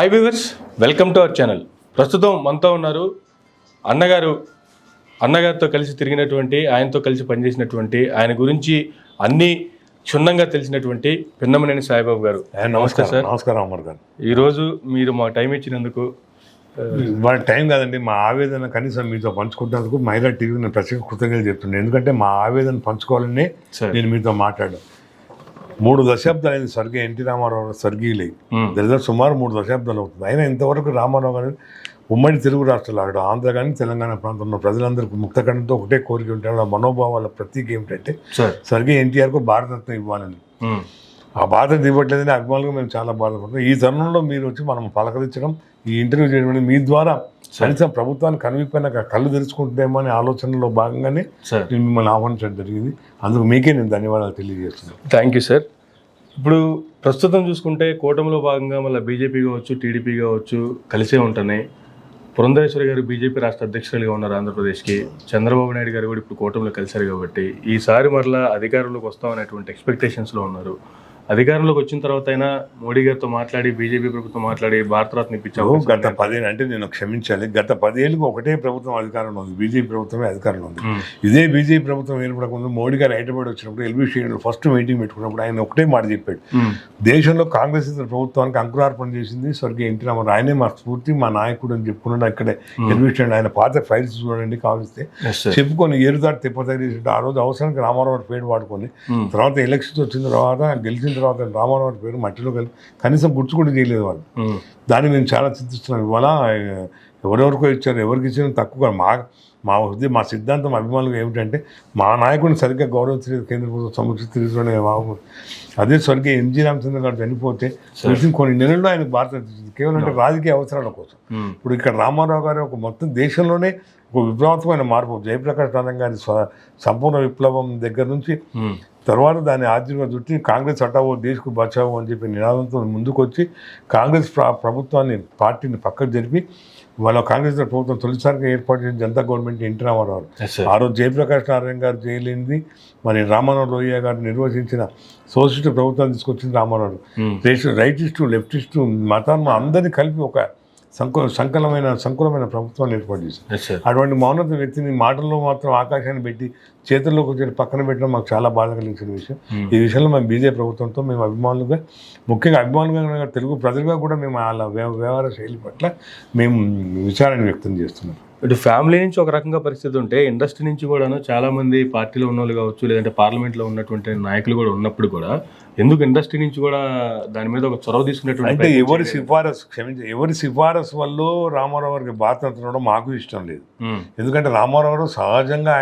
Hi viewers, welcome to our channel. ప్రస్తుతం మనతో ఉన్నారు అన్నగారితో కలిసి తిరిగినటువంటి, ఆయనతో కలిసి పనిచేసినటువంటి, ఆయన గురించి అన్ని క్షుణ్ణంగా తెలిసినటువంటి పిన్నమనేని సాయిబాబు గారు. నమస్కారం సార్. నమస్కారం అమర్ గారు. ఈరోజు మీరు మా టైం ఇచ్చినందుకు. వాళ్ళ టైం కాదండి, మా ఆవేదన కనీసం మీతో పంచుకుంటున్నందుకు మహిళా టీవీ నేను ప్రత్యేక కృతజ్ఞతలు చెప్తున్నాను. ఎందుకంటే మా ఆవేదన పంచుకోవాలని నేను మీతో మాట్లాడాను. 3 దశాబ్దాలు అయింది స్వర్గీయ ఎన్టీ రామారావు స్వర్గీయులై. దాదాపు సుమారు 3 దశాబ్దాలు అవుతుంది. అయినా ఇంతవరకు రామారావు గారు ఉమ్మడి తెలుగు రాష్ట్రాలు అక్కడ ఆంధ్ర కానీ తెలంగాణ ప్రాంతంలో ప్రజలందరికీ ముక్తకండంతో ఒకటే కోరిక ఉంటాడు. ఆ మనోభావాల ప్రతీక ఏమిటంటే స్వర్గీయ ఎన్టీఆర్కు భారతరత్న ఇవ్వాలని. ఆ బాధ ఇవ్వట్లేదని అభిమానులుగా మేము చాలా బాధపడుతున్నాం. ఈ తరుణంలో మీరు వచ్చి మనం పలకరించడం, ఈ ఇంటర్వ్యూ చేయడం మీ ద్వారా కనీసం ప్రభుత్వాన్ని కనువిపోయిన కళ్ళు తెరుచుకుంటుందేమో అనే ఆలోచనలో భాగంగానే నేను మిమ్మల్ని ఆహ్వానించడం జరిగింది. అందుకు మీకే నేను ధన్యవాదాలు తెలియజేస్తున్నాను. Thank you sir. ఇప్పుడు ప్రస్తుతం చూసుకుంటే కూటమిలో భాగంగా మళ్ళీ బీజేపీ కావచ్చు, టీడీపీ కావచ్చు కలిసే ఉంటున్నాయి. పురంధరేశ్వరి గారు బీజేపీ రాష్ట్ర అధ్యక్షులుగా ఉన్నారు ఆంధ్రప్రదేశ్కి. చంద్రబాబు నాయుడు గారు కూడా ఇప్పుడు కూటమిలో కలిశారు కాబట్టి ఈసారి మరలా అధికారంలోకి వస్తామనేటువంటి ఎక్స్పెక్టేషన్స్లో ఉన్నారు. అధికారంలోకి వచ్చిన తర్వాత అయినా మోడీ గారితో మాట్లాడి, బీజేపీ ప్రభుత్వం మాట్లాడి భారతరత్న ఇప్పించాము. గత 10 అంటే నేను క్షమించాలి, గత 10 ఏళ్ళకు ఒకటే ప్రభుత్వం అధికారంలో ఉంది, బీజేపీ ప్రభుత్వమే అధికారంలో ఉంది. ఇదే బీజేపీ ప్రభుత్వం ఏర్పడకుండా మోడీ గారు హైదరాబాద్ వచ్చినప్పుడు ఎల్బీ శ్రీనివాస్ ఫస్ట్ మీటింగ్ పెట్టుకున్నప్పుడు ఆయన ఒకటే మాట చెప్పాడు, దేశంలో కాంగ్రెస్ ఇతర ప్రభుత్వానికి అంకురార్పణ చేసింది స్వర్గీయ ఎన్టీ రామారావు, ఆయనే మా స్ఫూర్తి, మా నాయకుడు అని చెప్పుకున్నాడు. అక్కడే ఎల్బీ శ్రీనివాస్ ఆయన పాత ఫైల్స్ చూడండి కావలిస్తే చెప్పుకొని ఏరుదాటి తిప్పతగిలిసినట్టు ఆ రోజు అవసరానికి రామారావు పేరు వాడుకొని తర్వాత ఎలక్షన్స్ వచ్చిన తర్వాత గెలిచిన తర్వాత రామారావు పేరు మట్టిలో కలిపి కనీసం గుర్తుకుంటూ చేయలేదు వాళ్ళు. దాన్ని మేము చాలా చింతిస్తున్నాం. ఇవాళ ఎవరెవరికో ఇచ్చారు, ఎవరికి ఇచ్చారు తక్కువ. మా సిద్ధాంతం అభిమానులుగా ఏమిటంటే మా నాయకుడిని సరిగ్గా గౌరవించలేదు కేంద్ర ప్రభుత్వం, సముచిత రీతిలోనే. అదే స్వర్గీయ ఎన్జీ రామచంద్ర గారు చనిపోతే కొన్ని నెలల్లో ఆయన భారత కేవలం అంటే రాజకీయ అవసరాల కోసం. ఇప్పుడు ఇక్కడ రామారావు గారు ఒక మొత్తం దేశంలోనే ఒక విప్లవాత్మకమైన మార్పు, జయప్రకాష్ నారాయణ గారి సంపూర్ణ విప్లవం దగ్గర నుంచి తర్వాత దాన్ని ఆర్థికంగా చుట్టి కాంగ్రెస్ హటావో దేశకు బచావో అని చెప్పి నినాదంతో ముందుకు వచ్చి కాంగ్రెస్ ప్రభుత్వాన్ని, పార్టీని పక్కకు జరిపి వాళ్ళ కాంగ్రెస్ ప్రభుత్వం తొలిసారిగా ఏర్పాటు చేసిన జనతా గవర్నమెంట్ ఎన్టీ రామారావు. ఆ రోజు జయప్రకాష్ నారాయణ గారు చేయలేనిది మరి రామారావు లోహియా గారు నిర్వహించిన సోషలిస్ట్ ప్రభుత్వాన్ని తీసుకొచ్చింది రామారావు. రైటిస్టు, లెఫ్టిస్టు, మతాన్ని అందరినీ కలిపి ఒక సంకులమైన ప్రభుత్వాన్ని ఏర్పాటు చేశారు. అటువంటి మౌనత వ్యక్తిని మాటల్లో మాత్రం ఆకాశాన్ని పెట్టి చేతుల్లోకి వచ్చి పక్కన పెట్టడం మాకు చాలా బాధ కలిగించిన విషయం. ఈ విషయంలో మేము బీజేపీ ప్రభుత్వంతో మేము అభిమానులుగా, ముఖ్యంగా అభిమానులుగా తెలుగు ప్రజలుగా కూడా మేము వాళ్ళ వ్యవహార శైలి పట్ల మేము విచారణ వ్యక్తం చేస్తున్నాం. ఇటు ఫ్యామిలీ నుంచి ఒక రకంగా పరిస్థితి ఉంటే, ఇండస్ట్రీ నుంచి కూడాను చాలామంది పార్టీలో ఉన్న వాళ్ళు కావచ్చు, లేదంటే పార్లమెంట్లో ఉన్నటువంటి నాయకులు కూడా ఉన్నప్పుడు కూడా ఎందుకు ఇండస్ట్రీ నుంచి కూడా దాని మీద ఒక చొరవ తీసుకునేటువంటి, అంటే ఎవరి సిఫారసు వల్ల రామారావు గారికి బాధ్యత మాకు ఇష్టం లేదు. ఎందుకంటే రామారావు సహజంగా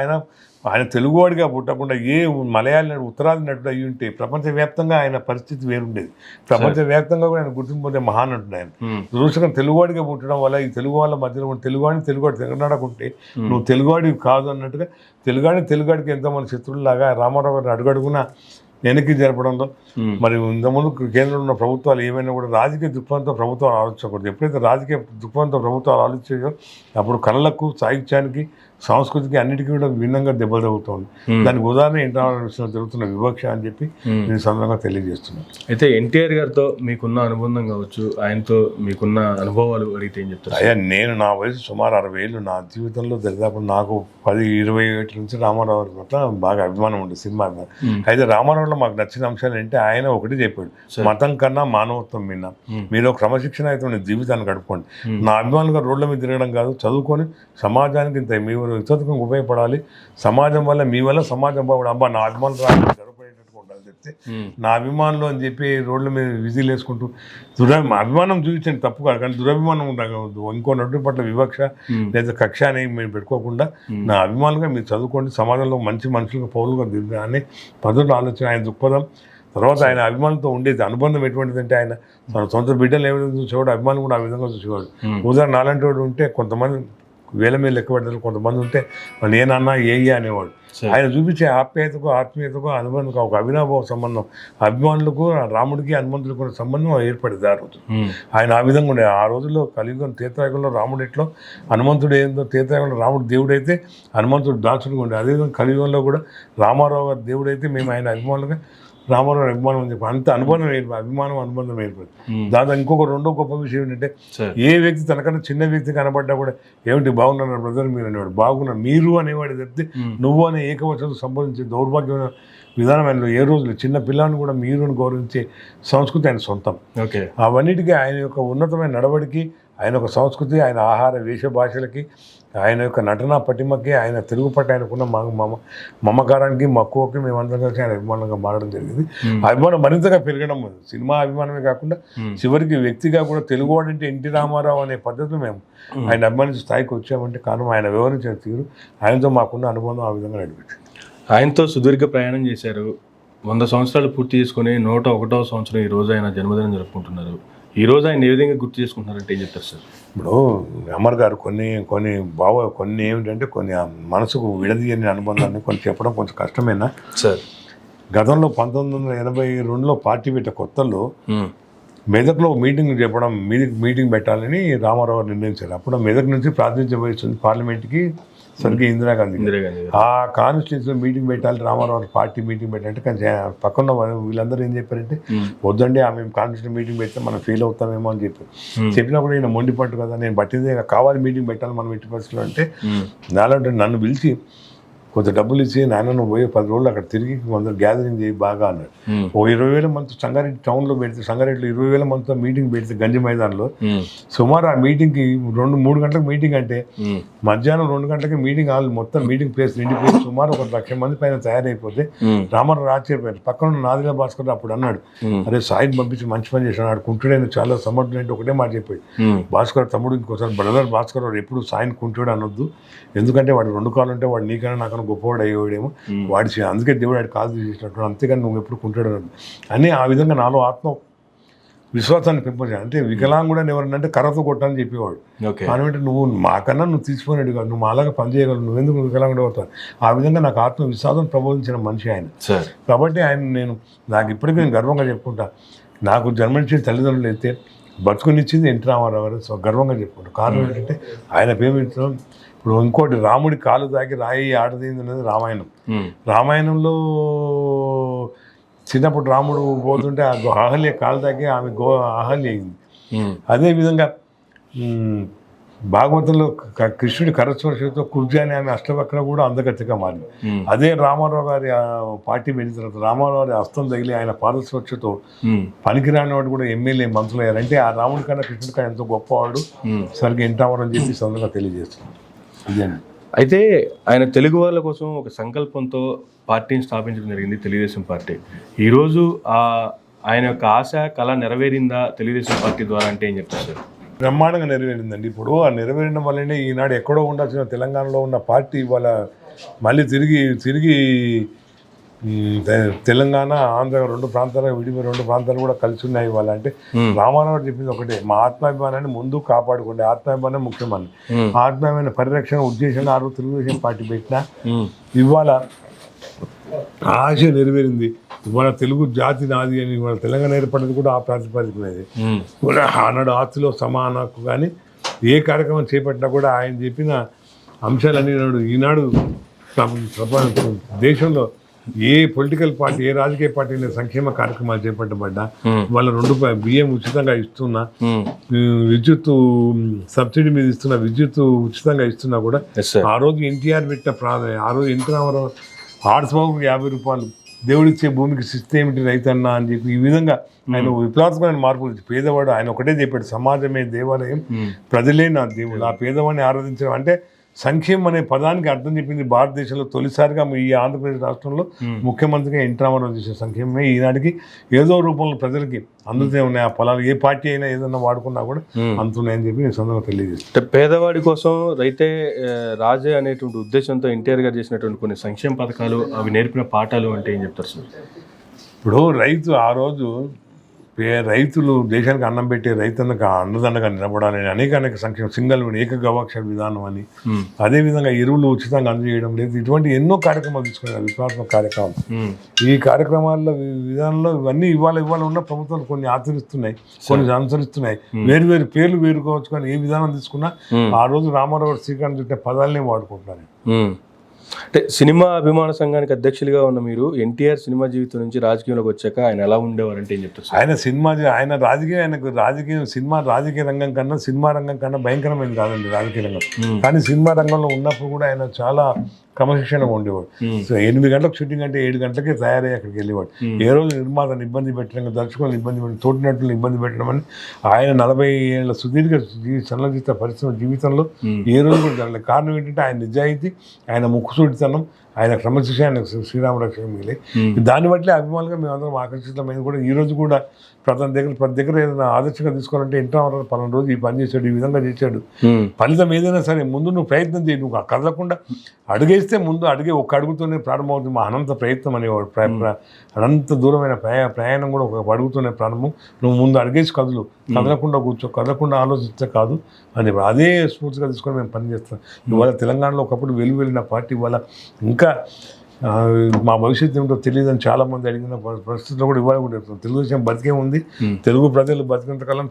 ఆయన తెలుగువాడిగా పుట్టకుండా ఏ మలయాళ ఉత్తరాది నటుడు అయ్యి ఉంటే ప్రపంచవ్యాప్తంగా ఆయన పరిస్థితి వేరుండేది. ప్రపంచవ్యాప్తంగా కూడా ఆయన గుర్తింపు పొందే మహానటుడు ఆయన. దురదృష్టంగా తెలుగువాడిగా పుట్టడం వల్ల ఈ తెలుగు వాళ్ళ మధ్యలో తెలుగువాడు తెగనాడకుంటే నువ్వు తెలుగువాడివి కాదు అన్నట్టుగా తెలుగువాడికి ఎంతోమంది శత్రువులాగా రామారావు గారిని అడుగడుగున వెనక్కి జరపడంలో మరి ఇంతకుముందు కేంద్రంలో ఉన్న ప్రభుత్వాలు ఏమైనా కూడా రాజకీయ దృక్పథంతో ప్రభుత్వాలు ఆలోచించకూడదు. ఎప్పుడైతే రాజకీయ దృక్పథంతో ప్రభుత్వాలు ఆలోచించాయో అప్పుడు కళలకు, సాహిత్యానికి, సంస్కృతికి అన్నిటికీ కూడా భిన్నంగా దెబ్బలు తగ్గుతుంది. దానికి ఉదాహరణ విషయంలో జరుగుతున్న వివక్ష అని చెప్పి నేను సందర్భంగా తెలియజేస్తున్నాను. అయితే ఎన్టీఆర్ గారితో మీకున్న అనుబంధం కావచ్చు, ఆయనతో మీకున్న అనుభవాలు అడిగితే ఏం చెప్తారు? అయ్యా, నా వయసు సుమారు 60 ఏళ్ళు. నా జీవితంలో దాదాపు నాకు 10-20 ఏళ్ళ నుంచి రామారావు పట్ల బాగా అభిమానం ఉంది, సినిమా. అయితే రామారావులో మాకు నచ్చిన అంశాలు ఏంటంటే ఆయన ఒకటి చెప్పాడు, మతం కన్నా మానవత్వం విన్నా, మీరు క్రమశిక్షణ జీవితాన్ని గడుపుకోండి. నా అభిమానులుగా రోడ్ల మీద తిరగడం కాదు, చదువుకొని సమాజానికి ఇంత మీ విస్తృతంగా ఉపయోగపడాలి, సమాజం వల్ల మీ వల్ల సమాజం బాగుంది. అబ్బా నా అభిమానులు గడపడేటట్టు ఉండాలి చెప్తే నా అభిమానులు అని చెప్పి రోడ్ల మీద విజిల్ వేసుకుంటూ అభిమానం చూపించండి, తప్పు కాదు, కానీ దురభిమానం ఉండకూడదు. ఇంకో నటుడి పట్ల వివక్ష లేదా కక్ష అనేవి మేము పెట్టుకోకుండా నా అభిమానులుగా మీరు చదువుకోండి, సమాజంలో మంచి మనుషులుగా పౌరులుగా దిద్దా అనే పద్ధతులు ఆలోచన ఆయన దృక్పథం. తర్వాత ఆయన అభిమానులతో ఉండేది అనుబంధం ఎటువంటిదంటే ఆయన తన సొంత బిడ్డలు ఏ విధంగా చూసేవాడు, అభిమానులు కూడా ఆ విధంగా చూసేవాడు. ఉదాహరణ నాలాంటి వాడు ఉంటే కొంతమంది వేల మీద లెక్క పెడతారు, కొంతమంది ఉంటే నేనన్నా ఏ అనేవాడు. ఆయన చూపించే ఆత్మీయతకు అనుబంధం, ఒక అవినాభావ సంబంధం అభిమానులకు, రాముడికి హనుమంతుడికి కూడా సంబంధం ఏర్పడింది ఆ రోజు. ఆయన ఆ విధంగా ఉండే. ఆ రోజుల్లో కలియుగం త్రేతాయుగంలో రాముడు ఎట్లో, హనుమంతుడు ఏందో, త్రేతాయుగంలో రాముడు దేవుడైతే హనుమంతుడు దాసుడుగా ఉండే. అదేవిధంగా కలియుగంలో కూడా రామారావు గారు దేవుడైతే మేము ఆయన అభిమానులుగా రామారావు అభిమానం అని చెప్పి అంత అనుబంధం అభిమానం అనుబంధం ఏర్పడింది. దాంతో ఇంకొక రెండో గొప్ప విషయం ఏంటంటే ఏ వ్యక్తి తనకన్నా చిన్న వ్యక్తి కనబడ్డా కూడా ఏమిటి బాగున్నారు బ్రదర్ మీరు అనేవాడు, బాగున్నారు మీరు అనేవాడు తప్పితే నువ్వు అనే ఏకవచనం సంబోధించే దౌర్భాగ్యమైన విధానం ఆయనలో ఏ రోజులు చిన్న పిల్లని కూడా మీరుని గౌరవించే సంస్కృతి ఆయన సొంతం. అవన్నిటికీ ఆయన యొక్క ఉన్నతమైన నడవడికి, ఆయన యొక్క సంస్కృతి, ఆయన ఆహార వేష భాషలకి, ఆయన యొక్క నటనా పటిమకి, ఆయన తెలుగు పట్ల ఆయనకున్న మమకారానికి మక్కువకి మేమందరం కలిసి ఆయన అభిమానంగా మారడం జరిగింది. అభిమానం మరింతగా పెరగడం, సినిమా అభిమానమే కాకుండా చివరికి వ్యక్తిగా కూడా తెలుగువాడు అంటే ఎన్టీ రామారావు అనే పద్ధతిలో మేము ఆయన అభిమానించే స్థాయికి వచ్చామంటే కారణం ఆయన వివరించిన తీరు, ఆయనతో మాకున్న అనుబంధం ఆ విధంగా నడిపించింది. ఆయనతో సుదీర్ఘ ప్రయాణం చేశారు. 100 సంవత్సరాలు పూర్తి చేసుకుని 101వ సంవత్సరం ఈ రోజు ఆయన జన్మదినం జరుపుకుంటున్నారు. ఈ రోజు ఆయన ఏ విధంగా గుర్తు చేసుకుంటున్నారంటే ఏం చెప్తారు సార్? ఇప్పుడు అమర్ గారు కొన్ని ఏమిటంటే కొన్ని మనసుకు విడదీయని అనుబంధాన్ని కొన్ని చెప్పడం కొంచెం కష్టమేనా సార్. గతంలో 1982లో పార్టీ పెట్టే కొత్తల్లో మెదక్లో మీటింగ్ పెట్టాలని రామారావు నిర్ణయించారు. అప్పుడు మెదక్ నుంచి ప్రాతినిధ్యం వహిస్తుంది పార్లమెంట్కి స్వర్గీయ ఇందిరాగాంధీ. ఆ కాన్స్టిట్యూన్సీలో మీటింగ్ పెట్టాలి, రామారావు పార్టీ మీటింగ్ పెట్టాలంటే కానీ పక్కన వీళ్ళందరూ ఏం చెప్పారంటే వద్దండి ఆమె కాన్స్టిట్యూషన్ మీటింగ్ పెడితే మనం ఫెయిల్ అవుతామేమో అని చెప్పారు. చెప్పినప్పుడు ఈయన మొండి పట్టు కదా, నేను పట్టిందే కావాలి మీటింగ్ పెట్టాలి మనం ఎట్టి పరిస్థితుల్లో అంటే నాలంటే నన్ను పిలిచి కొంత డబ్బులు ఇచ్చి నాయన నువ్వు పోయి 10 రోజులు అక్కడ తిరిగి కొందరు గ్యాదరింగ్ చేయి బాగా అన్నాడు. ఓ 20,000 మంది సంగారెడ్డి టౌన్లో పెడితే, సంగారెడ్డిలో 20,000 మందితో మీటింగ్ పెడితే గంజి మైదాన్లో సుమారు ఆ మీటింగ్కి 2-3 గంటలకు మీటింగ్ అంటే మధ్యాహ్నం 2 గంటలకి మీటింగ్ హాల్ మొత్తం మీటింగ్ ప్లేస్ నిండిపోయి సుమారు 1,00,000 మంది పైన తయారైపోతే రామారావు ఆశ్చర్యపోయారు. పక్కన నాదిలా భాస్కర్ అప్పుడు అన్నాడు, అరే సాయిని పంపించి మంచి పని చేశాడు, ఆడు కుంటుడైన చాలా సమర్థుడు ఒకటే మాట చెప్పాడు, భాస్కర్ తమ్ముడు ఇంకోసారి బ్రదర్ భాస్కర్ వాడు ఎప్పుడు సాయిని కుంటుడు అనొద్దు, ఎందుకంటే వాడు 2 కాళ్ళు ఉంటే వాడు నీకన్నా నాకన్నా గొప్పవాడు అయ్యేవాడేమో, వాడి అందుకే దేవుడు వాడి కాలు తీసేసినట్టు, అంతేగాని నువ్వు ఎప్పుడు కుంటాడు అని ఆ విధంగా నాలో ఆత్మ విశ్వాసాన్ని పెంపొందాడు. అంటే వికలాంగుడని ఎవరంటే కర్రతో కొట్టాలని చెప్పేవాడు. అంటే నువ్వు మాకన్నా నువ్వు తీసిపోయినాడు కాదు, నువ్వు మాలాగా పనిచేయగలవు, నువ్వెందుకు వికలాంగుడు అవుతావు, ఆ విధంగా నాకు ఆత్మవిశ్వాసం ప్రబోధించిన మనిషి ఆయన. కాబట్టి నాకు ఇప్పటికీ నేను గర్వంగా చెప్పుకుంటా, నాకు జన్మనిచ్చిన తల్లిదండ్రులు అయితే బతుకునిచ్చింది ఎన్టీ రామారావు గారు, సో గర్వంగా చెప్పుకుంటాను. కారణం ఏంటంటే ఆయన ప్రేమించడం. ఇప్పుడు ఇంకోటి రాముడి కాలు తాకి రాయి ఆడదైంది అనేది రామాయణం. రామాయణంలో చిన్నప్పుడు రాముడు పోతుంటే ఆ అహల్య కాలు తాకి ఆమె అహల్య అయింది. అదేవిధంగా భాగవతంలో కృష్ణుడి కరస్పర్శతో కుర్జీ అని ఆమె అష్టవక్ర కూడా అందగతిగా మారింది. అదే రామారావు గారి పార్టీ వెళ్ళిన తర్వాత రామారావు గారి హస్తం తగిలి ఆయన పాదస్పర్శతో పనికిరాని వాడు కూడా ఎమ్మెల్యే మంత్రులు అయ్యారంటే ఆ రాముడి కన్నా కృష్ణుడి కన్నా ఎంతో గొప్పవాడు సరిగ్గా ఎంటావరం అని చెప్పి సందర్భంగా తెలియజేస్తున్నాడు. అయితే ఆయన తెలుగు వాళ్ళ కోసం ఒక సంకల్పంతో పార్టీని స్థాపించడం జరిగింది, తెలుగుదేశం పార్టీ. ఈరోజు ఆయన యొక్క ఆశ కళ నెరవేరిందా తెలుగుదేశం పార్టీ ద్వారా అంటే ఏం చెప్తారు సార్? బ్రహ్మాండంగా నెరవేరిందండి. ఇప్పుడు ఆ నెరవేరడం వల్లనే ఈనాడు ఎక్కడో ఉండాల్సిన తెలంగాణలో ఉన్న పార్టీ ఇవాళ మళ్ళీ తిరిగి తెలంగాణ ఆంధ్ర 2 ప్రాంతాలుగా విడిపోయి 2 ప్రాంతాలు కూడా కలిసి ఉన్నాయి ఇవాళ. అంటే రామారావు చెప్పింది ఒకటే, మా ఆత్మాభిమానాన్ని ముందు కాపాడుకోండి, ఆత్మాభిమానం ముఖ్యమని. ఆత్మాభిమాన పరిరక్షణ ఉద్దేశంగా ఆ రోజు తెలుగుదేశం పార్టీ పెట్టినా ఇవాళ ఆశ నెరవేరింది. ఇవాళ తెలుగు జాతి నాది అని ఇవాళ తెలంగాణ ఏర్పడింది కూడా ఆ ప్రాతిపదికనేది. ఆనాడు ఆస్తిలో సమానకు కానీ ఏ కార్యక్రమం చేపట్టినా కూడా ఆయన చెప్పిన అంశాలన్నీ ఈనాడు దేశంలో ఏ పొలిటికల్ పార్టీ ఏ రాజకీయ పార్టీ సంక్షేమ కార్యక్రమాలు చేపట్టబడ్డా వాళ్ళ 2 బియ్యం ఉచితంగా ఇస్తున్నా, విద్యుత్ సబ్సిడీ మీద ఇస్తున్నా, విద్యుత్ ఉచితంగా ఇస్తున్నా కూడా ఆ రోజు ఎన్టీఆర్ పెట్టిన ఆ రోజు ఎన్టీ రామారావు ఆర్ట్స్ బాబుకి 50 రూపాయలు దేవుడిచ్చే భూమికి శిస్తే ఏమిటి రైతన్నా అని చెప్పి ఈ విధంగా ఆయన విప్లవాత్మకమైన మార్పులు. పేదవాడు ఆయన ఒకటే చెప్పాడు, సమాజమే దేవాలయం, ప్రజలే నా దేవుడు, ఆ పేదవాడిని ఆరాధించడం అంటే సంక్షేమం అనే పదానికి అర్థం చెప్పింది భారతదేశంలో తొలిసారిగా ఈ ఆంధ్రప్రదేశ్ రాష్ట్రంలో ముఖ్యమంత్రిగా ఎన్టీ రామారావు చేసే సంక్షేమమే ఈనాటికి ఏదో రూపంలో ప్రజలకి అందుతూనే ఉన్నాయి. ఆ పొలాలు ఏ పార్టీ అయినా ఏదన్నా వాడుకున్నా కూడా అందుతున్నాయని చెప్పి నేను సందర్భంగా తెలియజేస్తాను. పేదవాడి కోసం రైతే రాజే అనేటువంటి ఉద్దేశంతో ఎన్టీఆర్ గారు చేసినటువంటి కొన్ని సంక్షేమ పథకాలు, అవి నేర్పిన పాఠాలు అంటే ఏం చెప్తారు సార్? ఇప్పుడు రైతు ఆ రోజు రైతులు దేశానికి అన్నం పెట్టే రైతన్నకు అన్నదండగా నిలబడాలని అనేక సంక్షేమ సింగల్ ఏక గవాక్షర విధానం అని, అదేవిధంగా ఎరువులు ఉచితంగా అందజేయడం లేదు, ఇటువంటి ఎన్నో కార్యక్రమాలు తీసుకున్నారు, విప్లవాత్మక కార్యక్రమాలు. ఈ కార్యక్రమాల్లో విధానంలో ఇవన్నీ ఇవాళ ఉన్న ప్రభుత్వాలు కొన్ని ఆచరిస్తున్నాయి, కొన్ని అనుసరిస్తున్నాయి. వేరు పేర్లు వేరుకోవచ్చు కానీ ఏ విధానం తీసుకున్నా ఆ రోజు రామారావు శ్రీకాంత్ చుట్టే పదాలనే వాడుకుంటున్నారు. అంటే సినిమా అభిమాన సంఘానికి అధ్యక్షులుగా ఉన్న మీరు ఎన్టీఆర్ సినిమా జీవితం నుంచి రాజకీయంలోకి వచ్చాక ఆయన ఎలా ఉండేవారంటే ఏం చెప్తారు సార్? ఆయన రాజకీయం సినిమా రాజకీయ రంగం కన్నా సినిమా రంగం కన్నా భయంకరమైనది కాదండి రాజకీయ రంగం. కానీ సినిమా రంగంలో ఉన్నప్పుడు కూడా ఆయన చాలా క్రమశిక్షణగా ఉండేవాడు. సో 8 గంటలకు షూటింగ్ అంటే 7 గంటలకే తయారై అక్కడికి వెళ్ళేవాడు. ఏ రోజు నిర్మాతను ఇబ్బంది పెట్టడం, దర్శకులను ఇబ్బంది పెట్టడం, తోటినటులను ఇబ్బంది పెట్టడం అని ఆయన 40 ఏళ్ల సుదీర్ఘ చలనచిత్ర పరిశ్రమ జీవితంలో ఏ రోజు కూడా జరగలేదు. కారణం ఏంటంటే ఆయన నిజాయితీ, ఆయన ముక్కుసూటితనం, ఆయన క్రమశిక్ష, ఆయన శ్రీరామరక్షణ మిగిలి దాన్ని బట్టి అభిమానులుగా మేమందరం ఆకర్షితమైంది కూడా. ఈ రోజు కూడా ప్రతి దగ్గర ఏదైనా ఆదర్శంగా తీసుకోవాలంటే ఇంటర్ పలానా రోజు ఈ పని చేశాడు, ఈ విధంగా చేశాడు. ఫలితం ఏదైనా సరే ముందు నువ్వు ప్రయత్నం చేయి, నువ్వు కదలకుండా అడుగేస్తే ముందు ఒక్క అడుగుతోనే ప్రారంభమవుతుంది. మా అనంత ప్రయత్నం అనేవాడు. అనంత దూరమైన ప్రయాణం కూడా ఒక అడుగుతోనే ప్రారంభం. నువ్వు ముందు అడిగేసి కదలకుండా కూర్చో, కదలకుండా ఆలోచిస్తే కాదు అని అదే స్ఫూర్తిగా తీసుకొని మేము పనిచేస్తాం. ఇవాళ తెలంగాణలో ఒకప్పుడు వెళ్ళిన పార్టీ ఇవాళ ఇంకా మా భవిష్యత్తు ఏమిటో తెలియదని చాలా మంది అడిగిన పరిస్థితుల్లో కూడా ఇవాళ కూడా తెలుగుదేశం బతికే ఉంది. తెలుగు ప్రజలు బతికినంతకాలం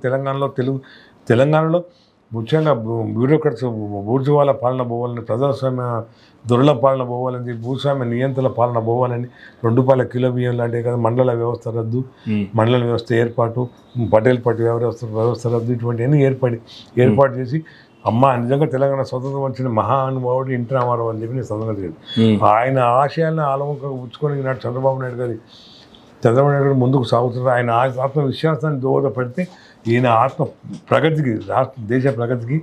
తెలంగాణలో ముఖ్యంగా బ్యూరోక్రాట్స్ బూర్జువాల పాలన పోవాలని, ప్రజాస్వామ్య దొరల పాలన పోవాలని చెప్పి, భూస్వామ్య నియంత్రణ పాలన పోవాలని, 2 రూపాయల కిలో బియ్యం లాంటివి కదా, మండల వ్యవస్థ రద్దు, మండల వ్యవస్థ ఏర్పాటు, పటేల్ పార్టీ వ్యవస్థ రద్దు, ఇటువంటివన్నీ ఏర్పాటు చేసి నిజంగా తెలంగాణ స్వతంత్రం వచ్చిన మహానుభావుడు ఎన్టీ రామారావు అని చెప్పి నేను సందర్భంగా తెలియదు. ఆయన ఆశయాలను ఆలవంగా ఉంచుకొని ఈనాడు చంద్రబాబు నాయుడు గారు ముందుకు సాగుతున్నారు. ఆయన ఆత్మవిశ్వాసాన్ని దోహదపడితే ఈయన ఆత్మ ప్రగతికి, దేశ ప్రగతికి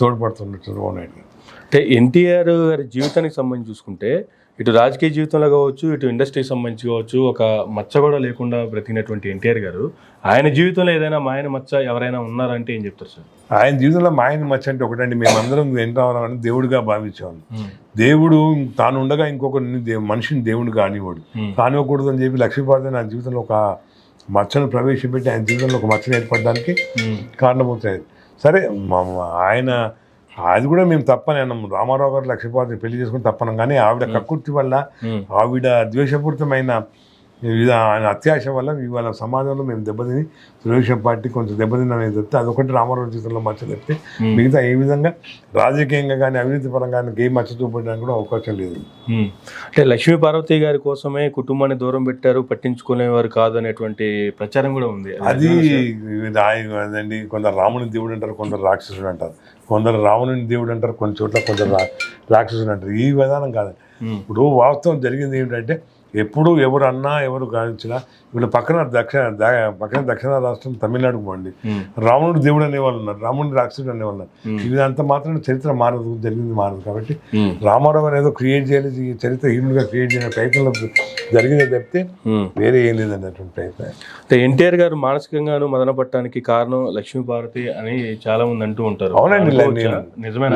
తోడ్పడుతున్నారు చంద్రబాబు నాయుడు గారు. అంటే ఎన్టీఆర్ గారి జీవితానికి సంబంధించి చూసుకుంటే ఇటు రాజకీయ జీవితంలో కావచ్చు, ఇటు ఇండస్ట్రీకి సంబంధించి కావచ్చు, ఒక మచ్చ కూడా లేకుండా బ్రతికినటువంటి ఎన్టీఆర్ గారు ఆయన జీవితంలో ఏదైనా మాయన మచ్చ ఎవరైనా ఉన్నారంటే ఏం చెప్తారు సార్? ఆయన జీవితంలో మాయన మచ్చ అంటే ఒకటండి, మేమందరం ఎన్టీ రామారావు దేవుడిగా భావించేవాళ్ళం. దేవుడు తాను ఉండగా ఇంకొకరిని మనిషిని దేవుడు కానివ్వకూడదు అని చెప్పి లక్ష్మీపార్వతి నా జీవితంలో ఒక మచ్చను ప్రవేశపెట్టి ఆయన జీవితంలో ఒక మచ్చను ఏర్పడడానికి కారణమవుతాయి. సరే ఆయన అది కూడా మేము తప్పని అన్నాం. రామారావు గారు లక్ష్మీపార్వతిని పెళ్లి చేసుకుని తప్పనం. కానీ ఆవిడ కక్కుర్తి వల్ల, ఆవిడ ద్వేషపూరితమైన ఆయన అత్యాశ వల్ల ఇవాళ సమాజంలో మేము దెబ్బతిని తెలుగుదేశం పార్టీ కొంచెం దెబ్బతిన్నది చెప్తే అదొకటి రామారావు జీవితంలో మచ్చ చెప్తే మిగతా ఏ విధంగా రాజకీయంగా కానీ అవినీతి పరంగా ఏ మచ్చ చూపడానికి కూడా అవకాశం లేదు. అంటే లక్ష్మీపార్వతి గారి కోసమే కుటుంబాన్ని దూరం పెట్టారు, పట్టించుకునేవారు కాదు అనేటువంటి ప్రచారం కూడా ఉంది. అది అదండి, కొందరు రాముని దేవుడు అంటారు, కొందరు రాక్షసుడు అంటారు, కొందరు రావణుని దేవుడు అంటారు, కొన్ని చోట్ల కొందరు రాక్షసుడు అంటారు. ఈ విధానం కాదండి. ఇప్పుడు వాస్తవం జరిగింది ఏమిటంటే, ఎప్పుడు ఎవరు అన్నా ఎవరు గావించినా వీళ్ళు పక్కన దక్షిణ రాష్ట్రం తమిళనాడుకు పోండి, రావణుడు దేవుడు అనేవాళ్ళు ఉన్నారు, రాముడిని రాక్షసుడు అనేవాళ్ళు ఉన్నారు. ఇది అంత మాత్రం చరిత్ర మారదు, జరిగింది మారదు. కాబట్టి రామారావు అనేది క్రియేట్ చేయాలి, చరిత్ర హీరోగా క్రియేట్ చేయని ప్రయత్నంలో జరిగిందే తప్పితే వేరే ఏం లేదండి అటువంటి ప్రయత్నం. అంటే ఎన్టీఆర్ గారు మానసికంగాను మదన పట్టడానికి కారణం లక్ష్మీపార్వతి అని చాలా మంది అంటూ ఉంటారు. అవునండి, నిజమే.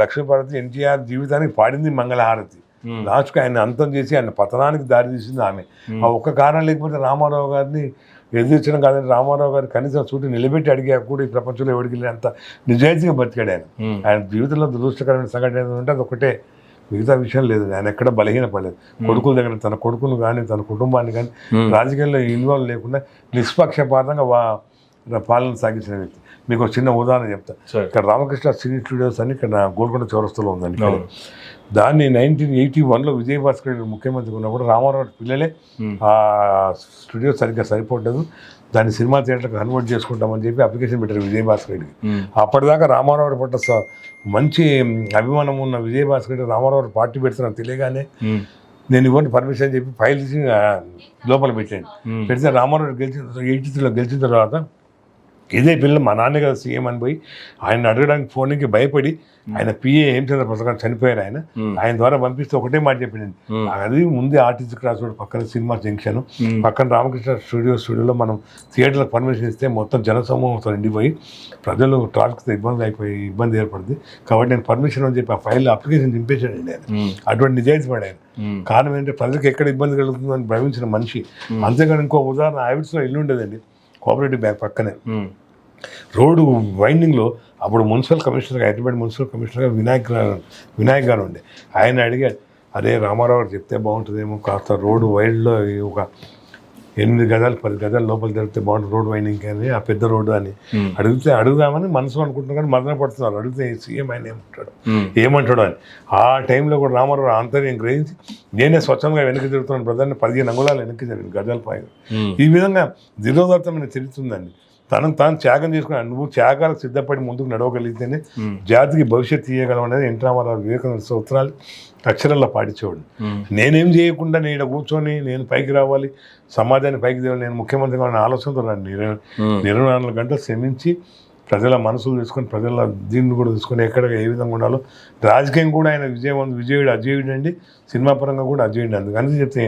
లక్ష్మీపార్వతి ఎన్టీఆర్ జీవితానికి పాడింది మంగళహారతి. లాస్ట్కి ఆయన అంతం చేసి ఆయన పతనానికి దారి తీసింది ఆమె. ఆ ఒక్క కారణం లేకపోతే రామారావు గారిని ఎదుర్చడం కాదని, రామారావు గారు కనీసం చూటి నిలబెట్టి అడిగా కూడా ఈ ప్రపంచంలో ఎవరికి అంత నిజాయితీగా బతికాడు ఆయన. ఆయన జీవితంలో దురదృష్టకరమైన సంఘటన ఏంటంటే అది ఒకటే, మిగతా విషయం లేదు. ఆయన ఎక్కడ బలహీనపడలేదు. కొడుకుల దగ్గర తన కొడుకును కానీ తన కుటుంబాన్ని కానీ రాజకీయాల్లో ఇన్వాల్వ్ లేకుండా నిష్పక్షపాతంగా పాలన సాగించిన వ్యక్తి. మీకు ఒక చిన్న ఉదాహరణ చెప్తా. ఇక్కడ రామకృష్ణ సినీ స్టూడియోస్ అని ఇక్కడ గోల్కొండ చౌరస్తాలో ఉందండి. దాన్ని 1981లో విజయభాస్కర్ ముఖ్యమంత్రి ఉన్నప్పుడు రామారావు పిల్లలే ఆ స్టూడియో సరిగ్గా సరిపోలేదు, దాన్ని సినిమా థియేటర్కి కన్వర్ట్ చేసుకుంటామని చెప్పి అప్లికేషన్ పెట్టారు విజయభాస్కర్ రెడ్డికి. అప్పటిదాకా రామారావు పట్ల మంచి అభిమానం ఉన్న విజయభాస్కర్ రెడ్డి రామారావు పార్టీ పెడుతున్నాను తెలియగానే నేను ఇవ్వండి పర్మిషన్ చెప్పి ఫైల్ తీసి లోపల పెట్టాను. పెడితే రామారావు 83లో గెలిచిన తర్వాత ఇదే పిల్లలు మా నాన్నగారు సీఎం అని పోయి ఆయన అడగడానికి ఫోన్కి భయపడి ఆయన పిఏ హేమచంద్ర ప్రసాద్ చనిపోయారు. ఆయన ద్వారా పంపిస్తే ఒకటే మాట చెప్పింది, అది ముందే ఆర్టీసీ క్రాస్ రోడ్ పక్కన సినిమా జంక్షన్ పక్కన రామకృష్ణ స్టూడియోలో మనం థియేటర్లకు పర్మిషన్ ఇస్తే మొత్తం జనసమూహంతో నిండిపోయి ప్రజలు ట్రాఫిక్తో ఇబ్బంది ఏర్పడుతుంది. కాబట్టి నేను పర్మిషన్ అని చెప్పి ఆ ఫైల్ అప్లికేషన్ నింపేశాడండి ఆయన. అటువంటి నిజాయితీ పడాను. కారణం ఏంటంటే ప్రజలకు ఎక్కడ ఇబ్బంది కలుగుతుందని భావించిన మనిషి. అంతేగాని ఇంకో ఉదాహరణ, హ్యాబిట్స్లో ఇల్లు ఉండేదండి కోఆపరేటివ్ బ్యాంక్ పక్కనే, రోడ్డు వైండింగ్లో అప్పుడు మున్సిపల్ కమిషనర్గా, హైదరాబాద్ మున్సిపల్ కమిషనర్గా వినాయక్ గారు ఉండే. ఆయన అడిగాడు, అరే రామారావు గారు చెప్తే బాగుంటుందేమో, కాస్త రోడ్డు వైడ్లో ఒక 8 గజాలు 10 గజాలు లోపల జరిగితే బాగుంటుంది రోడ్ వైండింగ్ కానీ ఆ పెద్ద రోడ్డు అని అడుగుదామని మనసులో అనుకుంటున్నాం కానీ మదన పడుతున్నారు. అడిగితే సీఎం ఆయన ఏమంటాడు అని. ఆ టైంలో కూడా రామారావు ఆంతర్యం గ్రహించి నేనే స్వచ్ఛంగా వెనక్కి తిరుగుతున్నాను ప్రధాని 15 అంగుళాలు వెనక్కి జరిగింది గజాల పైన. ఈ విధంగా దిరోదత్తమైన చరిత్ర ఉందండి. తనను తాను త్యాగం చేసుకున్నాను. నువ్వు త్యాగాలకు సిద్ధపడి ముందుకు నడవగలిగితేనే జాతికి భవిష్యత్తు తీయగలం అనేది ఎన్టీ రామారావు వివేకానంద సూత్రాలు అక్షరాల్లో పాటించేవాడు. నేనేం చేయకుండా నేను కూర్చొని నేను పైకి రావాలి, సమాజాన్ని పైకి తేవాలి, నేను ముఖ్యమంత్రి కావాలని ఆలోచనతో నన్ను 24 గంటలు శ్రమించి ప్రజల మనసులు తీసుకొని ప్రజల దీన్ని కూడా తీసుకొని ఎక్కడ ఏ విధంగా ఉండాలో. రాజకీయం కూడా ఆయన విజయుడు అజేయుడు అండి, సినిమా పరంగా కూడా అజేయుడు. అందుకని చెప్తే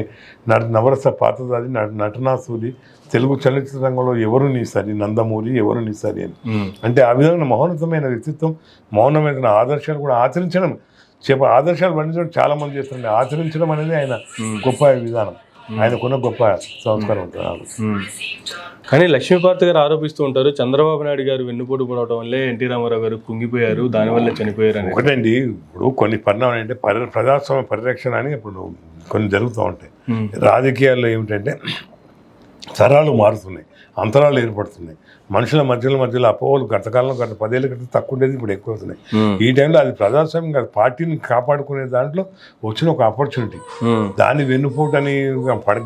నవరస పాత్రధారి నటనాసూరి తెలుగు చలనచిత్ర రంగంలో ఎవరు నీసారి నందమూరి ఎవరు నీసారి అని. అంటే ఆ విధంగా మహోన్నతమైన వ్యక్తిత్వం, మౌనమైన ఆదర్శాలు కూడా ఆచరించడం ఆదర్శాలు వర్ణించడం చాలా మంది చేస్తారండి. ఆచరించడం అనేది ఆయన గొప్ప విధానం, ఆయనకున్న గొప్ప సంస్కారం ఉంటుంది. కానీ లక్ష్మీపార్తి గారు ఆరోపిస్తూ ఉంటారు చంద్రబాబు నాయుడు గారు వెన్నుపోటు పడవటం వల్లే ఎన్టీ రామారావు గారు కుంగిపోయారు, దానివల్ల చనిపోయారు అని. ఒకటండి, ఇప్పుడు కొన్ని పరిణామాలు అంటే ప్రజాస్వామ్య పరిరక్షణ అని ఇప్పుడు కొన్ని జరుగుతూ ఉంటాయి. రాజకీయాల్లో ఏమిటంటే తరాలు మారుతున్నాయి, అంతరాలు ఏర్పడుతున్నాయి, మనుషుల మధ్యలో అపోహలు గతకాలంలో గత 10 ఏళ్ళ క్రితం తక్కువ ఉండేది, ఇప్పుడు ఎక్కువ అవుతున్నాయి. ఈ టైంలో అది ప్రజాస్వామ్యం కాదు, పార్టీని కాపాడుకునే దాంట్లో వచ్చిన ఒక ఆపర్చునిటీ. దాన్ని వెన్నుపోటని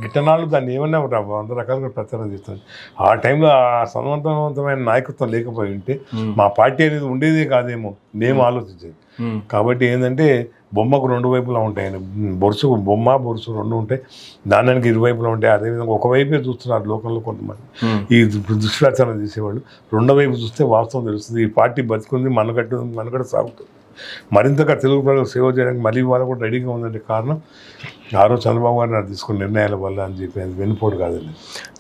గిట్టనాళ్ళు దాన్ని ఏమన్నా 100 రకాలుగా ప్రచారం చేస్తుంది. ఆ టైంలో ఆ సమర్థవంతమైన నాయకత్వం లేకపోయి ఉంటే మా పార్టీ అనేది ఉండేదే కాదేమో మేము ఆలోచించేది. కాబట్టి ఏంటంటే బొమ్మకు 2 వైపులా ఉంటాయి, బొమ్మ బొరుసు 2 ఉంటాయి, నాణ్యానికి ఇరువైపులా ఉంటాయి. అదేవిధంగా ఒకవైపే చూస్తున్నారు లోకంలో కొంతమంది ఈ దుష్ప్రచారం చేసేవాళ్ళు. 2వ వైపు చూస్తే వాస్తవం తెలుస్తుంది. ఈ పార్టీ బతికుంది, మనగడ సాగుతుంది, మరింతగా తెలుగు ప్రజలకు సేవ చేయడానికి మళ్ళీ వాళ్ళు కూడా రెడీగా ఉందంటే కారణం ఆ రోజు చంద్రబాబు గారు నాకు తీసుకున్న నిర్ణయాల వల్ల అని చెప్పి అది వెన్నుపోటు కాదండి.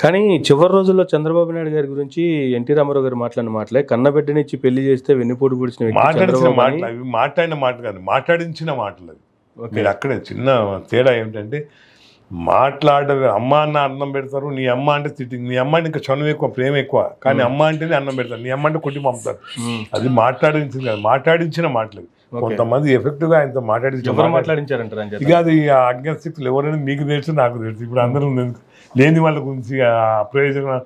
కానీ చివరి రోజుల్లో చంద్రబాబు నాయుడు గారి గురించి ఎన్టీ రామారావు గారు మాట్లాడిన మాటలే కన్నబిడ్డనిచ్చి పెళ్లి చేస్తే వెన్నుపోటు పొడిచిన మాట్లాడిన మాట కాదు, మాట్లాడించిన మాటలు అవి. మీరు అక్కడే చిన్న తేడా ఏమిటంటే అమ్మ అన్న అన్నం పెడతారు, నీ అమ్మ అంటే తిట్టి, నీ అమ్మ ఇంకా చనువు ఎక్కువ, ప్రేమ ఎక్కువ, కానీ అమ్మ అంటేనే అన్నం పెడతారు, నీ అమ్మ అంటే కొట్టి పంపుతారు. అది మాట్లాడించింది కాదు, మాట్లాడించిన మాటలు. కొంతమంది ఎఫెక్టివ్ గా ఆయనతో మాట్లాడించారంటారు. ఇక అది అజ్ఞాశక్తులు ఎవరైనా మీకు తెలుసు, నాకు తెలుసు. ఇప్పుడు అందరూ లేని వాళ్ళ గురించి ప్రయోజనం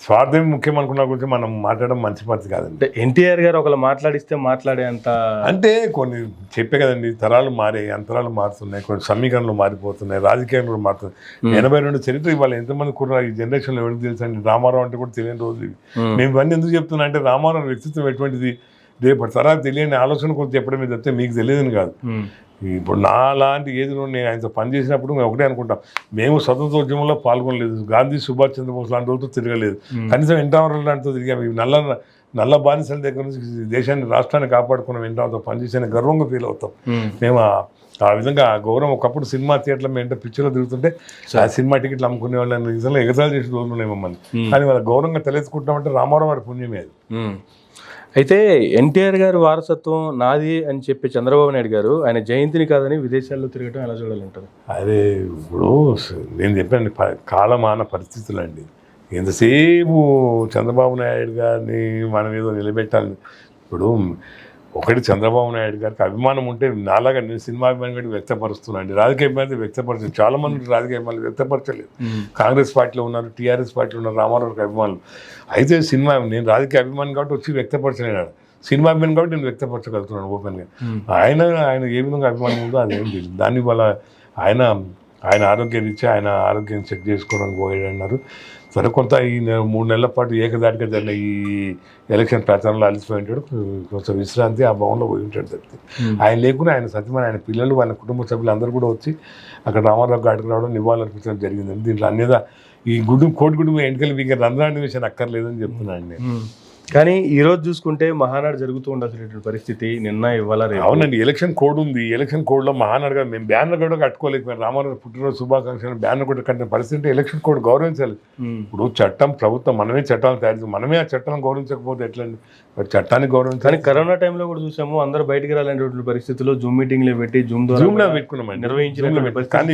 స్వార్థం ముఖ్యం అనుకున్న గురించి మనం మాట్లాడడం మంచి పద్ధతి కాదండి. ఎన్టీఆర్ గారు ఒకళ్ళు మాట్లాడిస్తే మాట్లాడే అంత అంటే కొన్ని చెప్పే కదండి, తరాలు మారాయి, అంతరాలు మారుతున్నాయి, కొన్ని సమీకరణలు మారిపోతున్నాయి, రాజకీయాలు కూడా మారుతున్నాయి. 82 చరిత్ర ఇవాళ ఎంతమంది కూడా ఈ జనరేషన్లో ఎవరికి తెలుసు అండి. రామారావు అంటే కూడా తెలియని రోజు ఇవి. మేము ఇవన్నీ ఎందుకు చెప్తున్నా అంటే రామారావు వ్యక్తిత్వం ఎటువంటిది రేపు తర్వాత తెలియని ఆలోచన కొంచెం చెప్పడం మీద చెప్తే మీకు తెలియదని కాదు. ఇప్పుడు నా లాంటి ఏజ్లో నేను ఆయనతో పనిచేసినప్పుడు మేము ఒకటే అనుకుంటాం, మేము స్వతంత్రోద్యమంలో పాల్గొనలేదు, గాంధీ సుభాష్ చంద్రబోస్ లాంటి వాళ్ళతో తిరగలేదు, కనీసం ఎన్టీఆర్ లాంటితో తిరిగాము. నల్ల బానిసల దగ్గర నుంచి దేశాన్ని రాష్ట్రాన్ని కాపాడుకున్నాం, ఎన్టీఆర్తో పనిచేసిన గర్వంగా ఫీల్ అవుతాం మేము. ఆ విధంగా ఆ గౌరవం ఒకప్పుడు సినిమా థియేటర్లో మేము ఏంటో పిక్చర్లో తిరుగుతుంటే ఆ సినిమా టికెట్లు అమ్ముకునే వాళ్ళని నిజంగా ఎగతాలు చేసిన రోజులు ఉన్నాయి మమ్మల్ని. కానీ వాళ్ళ గౌరవంగా తెలుసుకుంటామంటే రామారావు వారి పుణ్యమే అది. అయితే ఎన్టీఆర్ గారి వారసత్వం నాది అని చెప్పి చంద్రబాబు నాయుడు గారు ఆయన జయంతిని కాదని విదేశాల్లో తిరగటం ఎలా చూడాలంటారు? అదే ఇప్పుడు నేను చెప్పాను, కాలమాన పరిస్థితులు అండి. ఎంతసేపు చంద్రబాబు నాయుడు గారిని మనం ఏదో నిలబెట్టాలని. ఇప్పుడు ఒకటి చంద్రబాబు నాయుడు గారికి అభిమానం ఉంటే నాలాగా నేను సినిమా అభిమానం కూడా వ్యక్తపరుస్తున్నాను. రాజకీయ అభిమానం వ్యక్తపరచలేదు, చాలా మంది రాజకీయ అభిమానులు వ్యక్తపరచలేదు. కాంగ్రెస్ పార్టీలో ఉన్నారు, టీఆర్ఎస్ పార్టీలో ఉన్నారు రామారావుకి అభిమానులు. అయితే నేను రాజకీయ అభిమానం కాబట్టి వచ్చి వ్యక్తపరచలేడు, సినిమా అభిమానం కాబట్టి నేను వ్యక్తపరచగలుగుతున్నాను ఓపెన్గా. ఆయన ఏ విధంగా అభిమానం ఉందో అదేం తెలియదు. దానివల్ల ఆయన ఆరోగ్య రీత్యా ఆయన ఆరోగ్యం చెక్ చేసుకోవడానికి పోయాడు అన్నారు. సరే, కొంత ఈ 3 నెలల పాటు ఏకదాటిగా జరిగిన ఈ ఎలక్షన్ ప్రచారంలో అలసిపోయి ఉంటాడు, కొంచెం విశ్రాంతి ఆ భవన్లో పోయి ఉంటాడు తప్పితే. ఆయన లేకుండా ఆయన సత్యమైన ఆయన పిల్లలు వాళ్ళ కుటుంబ సభ్యులు అందరూ కూడా వచ్చి అక్కడ రామారావు గాడికి రావడం నివాళులర్పించడం జరిగింది. దీంట్లో అన్నిదా ఈ కోడిగుడ్డు ఎన్నికలు వీక రంధ్రాన్ని విషయాన్ని అక్కర్లేదని చెప్తున్నాను నేను. కానీ ఈ రోజు చూసుకుంటే మహానాడు జరుగుతూ ఉండాల్సినటువంటి పరిస్థితి నిన్న ఇవ్వాల. అవునండి, ఎలక్షన్ కోడ్ ఉంది. ఎలక్షన్ కోడ్లో మహానాడుగా మేము బ్యానర్ కూడా కట్టుకోలేకపోయాం. రామారావు పుట్టినరోజు శుభాకాంక్షలు బ్యానర్ కూడా కట్టిన పరిస్థితి. ఎలక్షన్ కోడ్ గౌరవించాలి. ఇప్పుడు చట్టం ప్రభుత్వం మనమే చట్టాలు తయారు చేసి మనమే ఆ చట్టాలను గౌరవించకపోతే ఎట్లండి? చట్టాన్ని గౌరవించాలి. కరోనా టైంలో కూడా చూసాము, అందరూ బయటికి రాలేనటువంటి పరిస్థితుల్లో జూమ్ మీటింగ్లు పెట్టి జూమ్ లో పెట్టుకున్నాం నిర్వహించిన. కానీ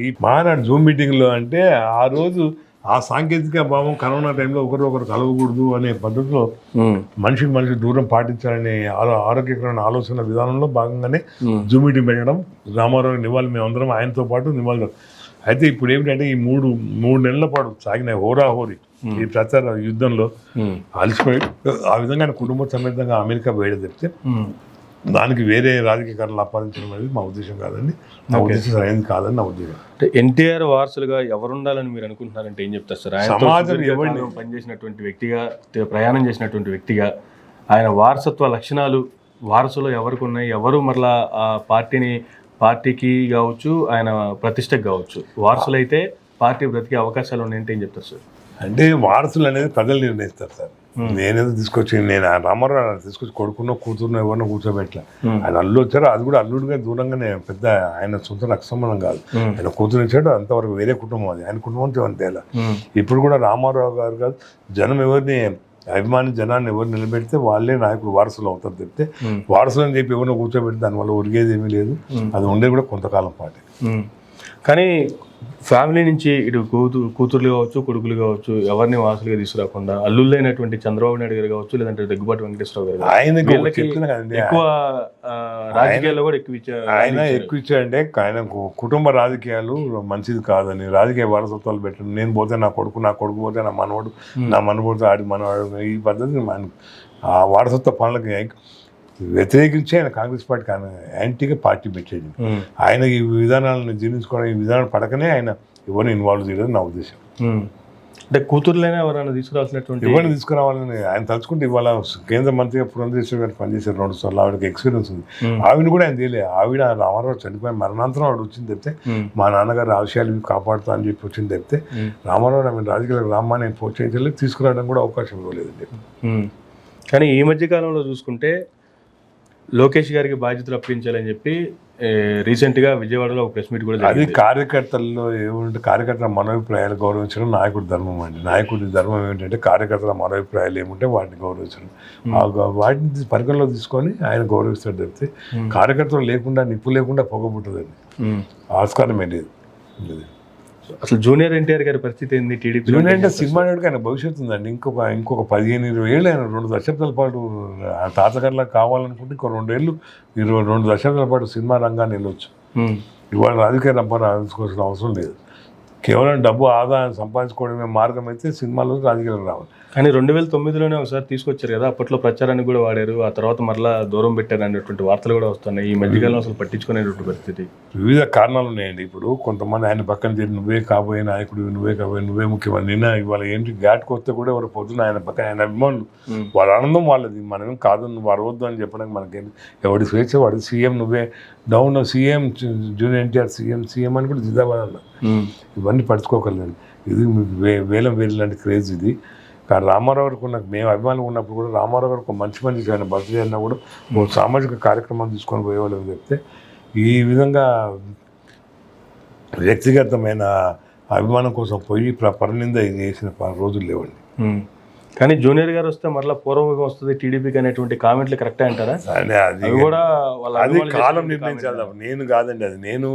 ఈ మహానాడు జూమ్ మీటింగ్లో అంటే ఆ రోజు ఆ సాంకేతిక భావం కరోనా టైంలో ఒకరు కలవకూడదు అనే పద్ధతిలో మనిషికి మనిషి దూరం పాటించాలనే ఆరోగ్యకరమైన ఆలోచన విధానంలో భాగంగానే జూమ్ మీటింగ్ పెట్టడం, రామారావు నివాళి మేమందరం ఆయనతో పాటు నివాళులు. అయితే ఇప్పుడు ఏమిటంటే ఈ మూడు నెలల పాటు సాగిన హోరాహోరీ ఈ ప్రచార యుద్ధంలో అలసిపోయి ఆ విధంగా ఆయన కుటుంబ సమేతంగా అమెరికా వేయడం చెప్తే దానికి వేరే రాజకీయ కారణాలు ఆపాదించడం అనేది మా ఉద్దేశం కాదండి. నా ఉద్దేశం సరైనది కాదని నా ఉద్దేశం. అంటే ఎన్టీఆర్ వారసులుగా ఎవరు ఉండాలని మీరు అనుకుంటున్నారంటే ఏం చెప్తారు సార్? సమాజం ఎవరిని పనిచేసినటువంటి వ్యక్తిగా, ప్రయాణం చేసినటువంటి వ్యక్తిగా ఆయన వారసత్వ లక్షణాలు వారసులు ఎవరికి ఉన్నాయి, ఎవరు మరలా ఆ పార్టీకి కావచ్చు, ఆయన ప్రతిష్టకు కావచ్చు, వారసులైతే పార్టీ బ్రతికే అవకాశాలు ఉన్నాయంటే ఏం చెప్తారు సార్? అంటే వారసులు అనేది ప్రజలు నిర్ణయిస్తారు సార్. నేనేదో నేను రామారావు తీసుకొచ్చి కొడుకున్నో కూతురునో ఎవరినో కూర్చోబెట్టలే. ఆయన అల్లు వచ్చారు, అది కూడా అల్లుడిగా దూరంగానే, పెద్ద ఆయన సొంత రక్త సంబంధం కాదు. ఆయన కూతురు ఇచ్చాడు, అంతవరకు వేరే కుటుంబం అది, ఆయన కుటుంబంతో అంతేలా. ఇప్పుడు కూడా రామారావు గారు కాదు, జనం ఎవరిని అభిమాని జనాన్ని ఎవరు నిలబెడితే వాళ్ళే నాయకులు వారసులు అవుతారు చెప్తే, వారసులు అని చెప్పి ఎవరినో కూర్చోబెడితే దానివల్ల ఒరిగేది ఏమీ లేదు. అది ఉండేది కూడా కొంతకాలం పాటే. కానీ ఫ్యామిలీ నుంచి ఇటు కూతుర్లు కావచ్చు, కొడుకులు కావచ్చు, ఎవరిని వారసులుగా తీసుకురాకుండా అల్లుళ్ళైనటువంటి చంద్రబాబు నాయుడు గారు కావచ్చు, లేదంటే దగ్గుబాటి వెంకటేశ్వరరావు గారు ఎక్కువ రాజకీయాల్లో కూడా ఎక్కువ ఇచ్చాడంటే ఆయన కుటుంబ రాజకీయాలు మంచిది కాదని, రాజకీయ వారసత్వాలు పెట్టండి. నేను పోతే నా కొడుకు పోతే నా మనవాడు, నా మనవడితో ఆడి మనవాడు, ఈ పద్ధతి ఆ వారసత్వ పనులకి వ్యతిరేకించి ఆయన కాంగ్రెస్ పార్టీకి యాంటీగా పార్టీ పెట్టేది. ఆయన ఈ విధానాలను జీర్ణించుకోవడం, ఈ విధానాలు పడకనే ఆయన ఎవరిని ఇన్వాల్వ్ చేయడం నా ఉద్దేశం. అంటే కూతుర్లైనా ఎవరైనా తీసుకురావాల్సినటువంటి ఎవరిని తీసుకురావాలని ఆయన తలుచుకుంటే, ఇవాళ కేంద్ర మంత్రిగా పురంధేశ్వరి గారు పనిచేశారు 2 సార్లు, ఆవిడకి ఎక్స్పీరియన్స్ ఉంది. ఆవిడ కూడా ఆయన తెలియదు. ఆవిడ రామారావు చనిపోయి మరణాంతరం ఆవిడ వచ్చింది చెప్తే, మా నాన్నగారు ఆశయాలు కాపాడుతా అని చెప్పి వచ్చింది చెప్తే, రామారావు ఆమె రాజకీయాలకు రామ్మా నేను ప్రోత్సహించలేదు, తీసుకురావడం కూడా అవకాశం ఇవ్వలేదని చెప్పి. కానీ ఈ మధ్య కాలంలో చూసుకుంటే లోకేష్ గారికి బాధ్యతలు అప్పించాలని చెప్పి రీసెంట్గా విజయవాడలో ఒక ప్రెస్ మీట్ కూడా అది కార్యకర్తల్లో ఏమంటే, కార్యకర్తల మనోభిప్రాయాలు గౌరవించడం నాయకుడి ధర్మం అండి. నాయకుడి ధర్మం ఏమిటంటే కార్యకర్తల మనోభిప్రాయాలు ఏముంటే వాటిని గౌరవించడం, వాటిని పరిగణలో తీసుకొని ఆయన గౌరవిస్తాడు చెప్తే, కార్యకర్తలు లేకుండా, నిప్పు లేకుండా పొగబుట్టదండి, ఆస్కారమే లేదు. అసలు జూనియర్ ఎన్టీఆర్ గారి పరిస్థితి ఏంది? టీడీపీ జూనియర్ అంటే సినిమా నాయుడుకి ఆయన భవిష్యత్తు ఉందండి. ఇంకొక 15-20 ఏళ్ళు ఆయన 2 దశాబ్దాల పాటు తాతగారిలా కావాలనుకుంటే ఇంకో 2 ఏళ్ళు 2 దశాబ్దాల పాటు సినిమా రంగాన్ని వెళ్ళొచ్చు. ఇవాళ రాజకీయ రంపాన్ని ఆలోచించుకోవాల్సిన అవసరం లేదు. కేవలం డబ్బు ఆదాయం సంపాదించుకోవడమే మార్గం అయితే సినిమాలో రాజకీయాలు రావాలి. కానీ 2009లోనే ఒకసారి తీసుకొచ్చారు కదా, అప్పట్లో ప్రచారానికి కూడా వాడారు, ఆ తర్వాత మరలా దూరం పెట్టారు అనేటువంటి వార్తలు కూడా వస్తున్నాయి. ఈ మధ్యకాలం అసలు పట్టించుకునేటువంటి పరిస్థితి వివిధ కారణాలు ఉన్నాయండి. ఇప్పుడు కొంతమంది ఆయన పక్కన చేరి నువ్వే కాబోయే నాయకుడు, నువ్వే ముఖ్యమంత్రి, నిన్న ఇవాళ ఏంటి ఘాట్కి వస్తే కూడా ఎవరు పొద్దున ఆయన పక్కన ఆయన అభిమానులు, వాళ్ళ ఆనందం వాళ్ళది, మనమేం కాదు నువ్వు అరవద్దు అని చెప్పడానికి మనకేంటి, ఎవడి స్వేచ్ఛ వాడు. సీఎం నువ్వే down, CM junior NTR CM అని కూడా జిందాబాద్ అన్న. ఇవన్నీ పడుచుకోగలను. ఇది వేలం లాంటి క్రేజ్ ఇది. కానీ రామారావు గారికి ఉన్న, మేము అభిమానులు ఉన్నప్పుడు కూడా రామారావు గారికి ఒక మంచి ఆయన బర్త్డే అయినా కూడా ఓ సామాజిక కార్యక్రమాలు తీసుకొని పోయేవాళ్ళు అని చెప్తే, ఈ విధంగా వ్యక్తిగతమైన అభిమానం కోసం పోయి పరనింద చేసిన రోజులు లేవండి. కానీ జూనియర్ గారు వస్తే మరలా పూర్వగా వస్తుంది టీడీపీకి అనేటువంటి కామెంట్లు కరెక్టే అంటారా? అది కాలం నిర్ణయించాలి, నేను కాదండి. అది నేను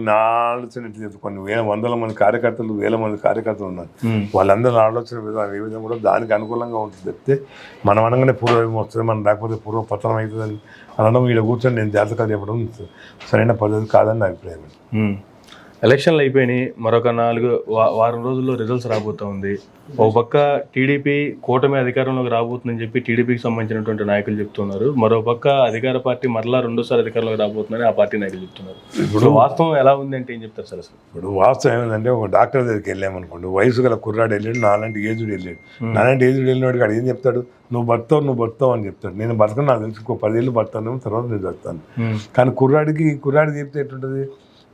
నా ఆలోచన కొన్ని వందల మంది కార్యకర్తలు, వేల మంది కార్యకర్తలు ఉన్నారు. వాళ్ళందరూ ఆలోచన విధానం ఏ విధంగా కూడా దానికి అనుకూలంగా ఉంటుంది చెప్తే, మనం అనగానే పూర్వం వస్తుంది, మనం లేకపోతే పూర్వ పతనం అవుతుందని అనడం, వీళ్ళ కూర్చొని నేను జాతకాలు చెప్పడం సరైన పద్ధతి కాదని నా అభిప్రాయం. ఎలక్షన్లు అయిపోయినాయి, మరొక 4 వారం రోజుల్లో రిజల్ట్స్ రాబోతూ ఉంది. ఒక పక్క టీడీపీ కూటమి అధికారంలోకి రాబోతుందని చెప్పి టీడీపీకి సంబంధించినటువంటి నాయకులు చెప్తున్నారు, మరో పక్క అధికార పార్టీ మరలా 2సారి అధికారంలోకి రాబోతుందని ఆ పార్టీ నాయకులు చెప్తున్నారు. ఇప్పుడు వాస్తవం ఎలా ఉంది అంటే ఏం చెప్తారు సార్? అసలు ఇప్పుడు వాస్తవం ఏమిటంటే, ఒక డాక్టర్ దగ్గరికి వెళ్ళామనుకోండి, వయసు గల కుర్రాడు వెళ్ళాడు, నాలాంటి ఏజుడు వెళ్ళాడు. నాలాంటి ఏజుడు వెళ్ళినాడు కాదు ఏం చెప్తాడు, నువ్వు బతావు అని చెప్తాడు. నేను బతకను, నాకు తెలుసు, ఇంకో 10 ఏళ్ళు బతాను, తర్వాత నేను బతాను. కానీ కుర్రాడు చెప్తే ఎట్లుంటుంది,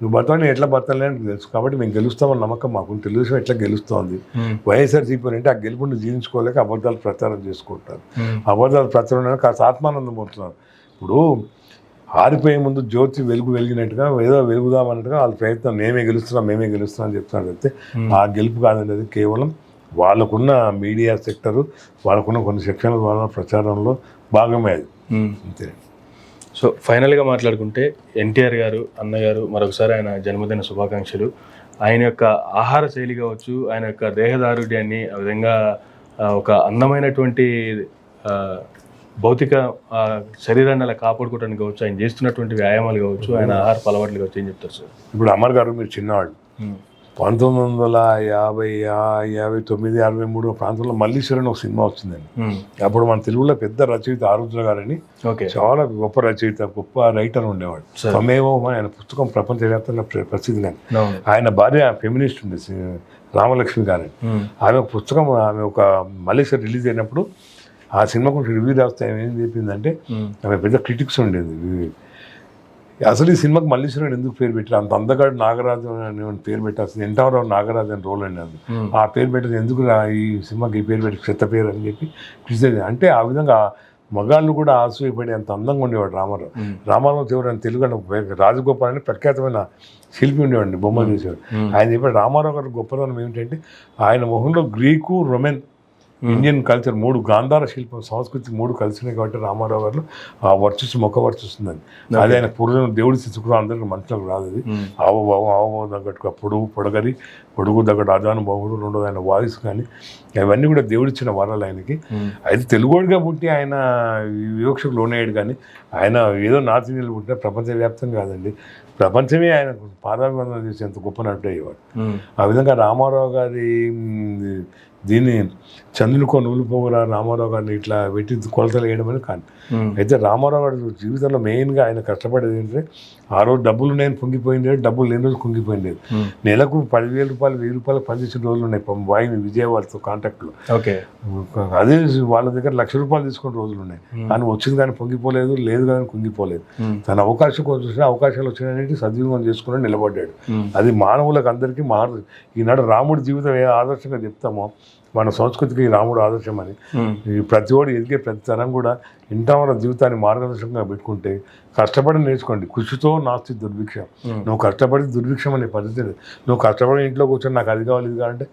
నువ్వు బతావు ఎట్లా బతలే అని తెలుసు, కాబట్టి మేము గెలుస్తామని నమ్మకం మాకు తెలుసు. ఎట్లా గెలుస్తోంది వైఎస్ఆర్సీపీ అంటే, ఆ గెలుపుని జీవించుకోలేక అబద్ధాలు ప్రచారం చేసుకుంటారు. అబద్ధాలు ప్రచారం కాస్త ఆత్మానందం పొందుతున్నారు. ఇప్పుడు ఆరిపోయే ముందు జ్యోతి వెలిగినట్టుగా ఏదో వెలుగుదామన్నట్టుగా వాళ్ళ ప్రయత్నం, మేమే గెలుస్తున్నాం అని చెప్తున్నారు. చెప్తే ఆ గెలుపు కాదండి, అది కేవలం వాళ్ళకున్న మీడియా సెక్టరు, వాళ్ళకున్న కొన్ని సెక్షన్ల ద్వారా ప్రచారంలో భాగమే అది, అంతే. సో ఫైనల్గా మాట్లాడుకుంటే, ఎన్టీఆర్ గారు అన్నగారు మరొకసారి ఆయన జన్మదిన శుభాకాంక్షలు. ఆయన యొక్క ఆహార శైలి కావచ్చు, ఆయన యొక్క దేహదారుఢ్యాన్ని, ఆ విధంగా ఒక అందమైనటువంటి భౌతిక శరీరాన్ని అలా కాపాడుకోవడానికి కావచ్చు, ఆయన చేస్తున్నటువంటి వ్యాయామాలు కావచ్చు, ఆయన ఆహార అలవాట్లు కావచ్చు, ఏం చెప్తారు సార్? ఇప్పుడు అమర్ గారు మీరు చిన్నవాళ్ళు, 1959-63 ప్రాంతంలో మల్లీశ్వరి అని ఒక సినిమా వచ్చిందండి. అప్పుడు మన తెలుగులో పెద్ద రచయిత ఆరుద్ర గారని ఓకే. చాలా గొప్ప రచయిత, గొప్ప రైటర్ ఉండేవాడు. తమేవో ఆయన పుస్తకం ప్రపంచవ్యాప్తంగా ప్రసిద్ధి కానీ. ఆయన భార్య ఫెమినిస్ట్ ఉంది, రామలక్ష్మి గారని. ఆమె పుస్తకం, ఆమె ఒక మల్లీశ్వరి రిలీజ్ అయినప్పుడు ఆ సినిమా కొంచెం రివ్యూ రాస్తే ఆమె ఏం చెప్పిందంటే, ఆమె పెద్ద క్రిటిక్స్ ఉండేది. అసలు ఈ సినిమాకి మల్లీశ్వరుడు ఎందుకు పేరు పెట్టారు, అంత అందగాడు నాగరాజు అని పేరు పెట్టాల్సింది, ఎన్టీఆర్ నాగరాజు అని రోల్ అండి. అది ఆ పేరు పెట్టేది ఎందుకు, ఈ సినిమాకి ఈ పేరు పెట్టి చెత్త పేరు అని చెప్పి క్రిటిసైజ్. అంటే ఆ విధంగా మగాళ్ళు కూడా ఆశ్చర్యపడి అంత అందంగా ఉండేవాడు రామారావు. రామారావు దేవుడు అని తెలుగు రాజగోపాల్ అని ప్రఖ్యాతమైన శిల్పి ఉండేవాడిని, బొమ్మలు చేసేవాడు. ఆయన చెప్పాడు రామారావు గారి గొప్పతనం ఏమిటంటే ఆయన మొహంలో గ్రీకు, రొమెన్, ఇండియన్ కల్చర్ మూడు, గాంధార శిల్పం, సంస్కృతి మూడు కలిసినాయి. కాబట్టి రామారావు గారు ఆ వర్చస్సు మొక్క వర్చస్తుందని. అది ఆయన పూర్వం దేవుడి శిశుకులు అందరికీ మనుషులకు రాదు. అది ఆవభావం తగ్గట్టుగా పొడుగు తగ్గట్టు రాజానుభావుడు, రెండోది ఆయన వాయిస్ కానీ అవన్నీ కూడా దేవుడిచ్చిన వరాలు ఆయనకి. అయితే తెలుగుడిగా పుట్టి ఆయన వివక్షకు లోనయ్యాడు. కానీ ఆయన ఏదో నార్త్ ఇండియాలో పుట్టిన ప్రపంచవ్యాప్తంగా కాదండి, ప్రపంచమే ఆయన పాదాభివందనం చేసేంత గొప్ప నటుడు అయ్యేవాడు. ఆ విధంగా రామారావు గారి దీన్ని చంద్రునికో నూలు పోగురా రామారావు గారిని ఇట్లా పెట్టి కొలతలు వేయడమని కాదు. అయితే రామారావు గారి జీవితంలో మెయిన్గా ఆయన కష్టపడేది ఏంటంటే, ఆ రోజు డబ్బులు నేను పొంగిపోయింది లేదు, డబ్బులు లేని రోజు కుంగిపోయింది లేదు. నెలకు 10,000 రూపాయలు 1,000 రూపాయలు పనిచేసిన రోజులు ఉన్నాయి వాయిని విజయవాడతో కాంటాక్ట్లో. ఓకే. అదే వాళ్ళ దగ్గర 1,00,000 రూపాయలు తీసుకున్న రోజులు ఉన్నాయి. కానీ వచ్చింది కానీ పొంగిపోలేదు, లేదు కానీ కుంగిపోలేదు. తన అవకాశం కోసం అవకాశాలు వచ్చినాయని సద్వినియోగం చేసుకుని నిలబడ్డాడు. అది మానవులకు అందరికీ మారు. ఈనాడు రాముడి జీవితం ఏ ఆదర్శంగా చెప్తామో మన సంస్కృతికి రాముడు ఆదర్శం అని, ప్రతి ఒడు ఎదిగే ప్రతి తరం కూడా ఇంటవర జీవితాన్ని మార్గదర్శకంగా పెట్టుకుంటే, కష్టపడి నేర్చుకోండి. కృషితో నాస్తి దుర్భిక్షం. నువ్వు కష్టపడి దుర్భిక్షం అనే పరిస్థితి లేదు. నువ్వు కష్టపడి ఇంట్లో కూర్చొని నాకు అది కావాలి ఇది కావాలంటే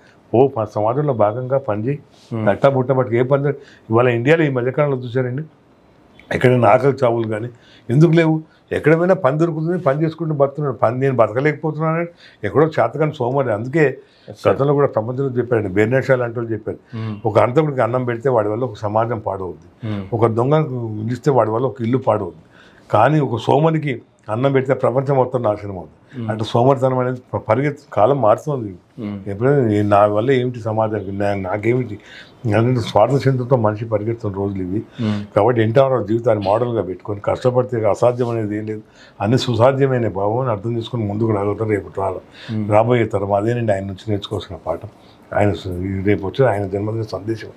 సమాజంలో భాగంగా పనిచేయి. నట్టా బుట్టబట్టి ఏ పని. ఇవాళ ఇండియాలో ఈ మధ్యకాలంలో చూసారండి, ఎక్కడైనా ఆకలి చావులు కానీ ఎందుకు లేవు. ఎక్కడైనా పని దొరుకుతుంది, పని చేసుకుంటూ బతుకున్నాడు. నేను బతకలేకపోతున్నాను ఎక్కడో చేతకాని సోమరి. అందుకే గతంలో కూడా ప్రపంచంలో చెప్పారండి, బెర్నేషా లాంటి వాళ్ళు చెప్పారు, ఒక హంతకుడికి అన్నం పెడితే వాడి వల్ల ఒక సమాజం పాడవుద్ది, ఒక దొంగకు నిలిస్తే వాడి వల్ల ఒక ఇల్లు పాడవుద్ది, కానీ ఒక సోమరికి అన్నం పెడితే ప్రపంచం మొత్తం నాశనం అవుతుంది. అంటే సోమరితనం అనేది కాలం మారుతుంది. ఎప్పుడైనా నా వల్ల ఏమిటి సమాజానికి, నాకేమిటి అంటే స్వార్థ చింతతో మనిషి పరిగెత్తున్న రోజులు ఇవి. కాబట్టి ఎన్టీఆర్ జీవితాన్ని మోడల్గా పెట్టుకొని కష్టపడితే అసాధ్యం అనేది ఏం లేదు, అన్ని సుసాధ్యమైన భావం అర్థం చేసుకొని ముందుకు రాగలుగుతారు రేపు రాబోయే తరం. అదేనండి ఆయన నుంచి నేర్చుకోవాల్సిన పాఠం. ఆయన రేపు వచ్చి ఆయన జన్మదిన సందేశం.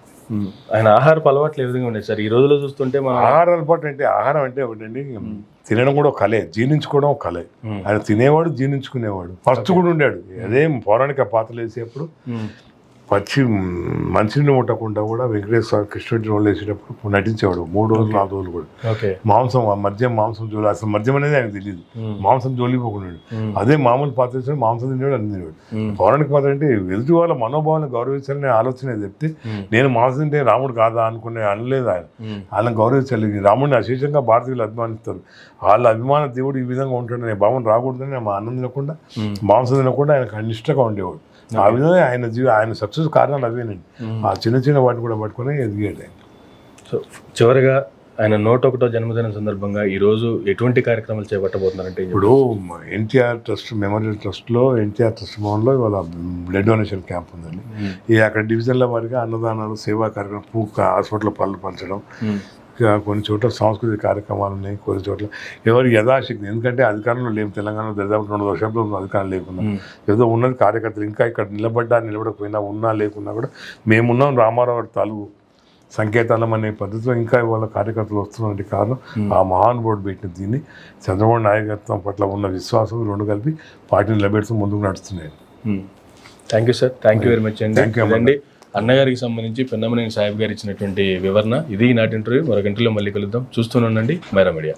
ఆయన ఆహారపు అలవాట్లు ఏ విధంగా ఉన్నాయి సార్ ఈ రోజులో చూస్తుంటే? మన ఆహార అలవాటు అంటే, ఆహారం అంటే ఒకటండి, తినడం కూడా ఒక కళే, జీర్ణించుకోవడం ఒక కళే. ఆయన తినేవాడు, జీర్ణించుకునేవాడు, ఫస్ట్ కూడా ఉండాడు. అదే పౌరాణిక పాత్రలు వేసేప్పుడు మంచిని ముట్టకుండా కూడా వెంకటేశ్వర కృష్ణుడి రోడ్లు వేసేటప్పుడు నటించేవాడు 3 రోజులు 4 రోజులు కూడా. మాంసం మాంసం జోలి, అసలు మద్యం అనేది ఆయనకు తెలియదు, మాంసం జోలిపోకున్నాడు. అదే మామూలు పాత్ర వేసాడు, మాంసం తినేవాడు, అన్ని తినేవాడు. పౌరాణిక పాత్ర అంటే ఎదుటి వాళ్ళ మనోభావాన్ని గౌరవించాలనే ఆలోచన చెప్తే, నేను మాంసం తింటే రాముడు కాదా అనుకునే అనలేదు ఆయన. వాళ్ళని గౌరవించాలి. రాముడిని అశేషంగా భారతీయులు అభిమానిస్తారు. వాళ్ళ అభిమాన దేవుడు ఈ విధంగా ఉంటాడనే భావన రాకూడదని మా అన్నం తినకుండా, మాంసం తినకుండా ఆయనకు అనిష్టంగా ఉండేవాడు. ఆ విధంగా ఆయన సక్సెస్ కారణాలు అవేనండి. ఆ చిన్న చిన్న వాటిని కూడా పట్టుకుని ఎదిగాడు ఆయన. సో చివరిగా ఆయన 101వ జన్మదినం సందర్భంగా ఈరోజు ఎటువంటి కార్యక్రమాలు చేపట్టబోతున్నారంటే, ఇప్పుడు ఎన్టీఆర్ ట్రస్ట్ మెమోరియల్ ట్రస్ట్లో, ఎన్టీఆర్ ట్రస్ట్ భవన్లో ఇవాళ బ్లడ్ డొనేషన్ క్యాంప్ ఉందండి. అక్కడ డివిజన్ల వారిగా అన్నదానాలు, సేవా కార్యక్రమం, హాస్పిటల్లో పళ్ళు పంచడం, కొన్ని చోట్ల సాంస్కృతిక కార్యక్రమాలు ఉన్నాయి, కొన్ని చోట్ల ఎవరు యథాశక్తి. ఎందుకంటే అధికారంలో లేవు, తెలంగాణలో దాదాపు 2 వర్షాలు అధికారం లేకున్నా ఏదో ఉన్నది కార్యకర్తలు. ఇంకా ఇక్కడ నిలబడకపోయినా, ఉన్నా లేకున్నా కూడా మేమున్నాం రామారావు తాలూకు సంకేతాలం అనే పద్ధతిలో ఇంకా వాళ్ళ కార్యకర్తలు వస్తున్నటువంటి కారణం ఆ మహానుభావుడు పెట్టిన దీన్ని చంద్రబాబు నాయకత్వం పట్ల ఉన్న విశ్వాసం రెండు కలిపి పార్టీని నిలబెడుతూ ముందుకు నడుస్తున్నాయి. Thank you sir, thank you very much అండి. అన్నగారికి సంబంధించి పెన్నమనేని సాహెబ్ గారు ఇచ్చినటువంటి వివరణ ఇది. నాటి ఇంటర్వ్యూ మరొక ఇంటర్వ్యూలో మళ్ళీ కలుద్దాం. చూస్తూనే ఉండండి మైరా మీడియా.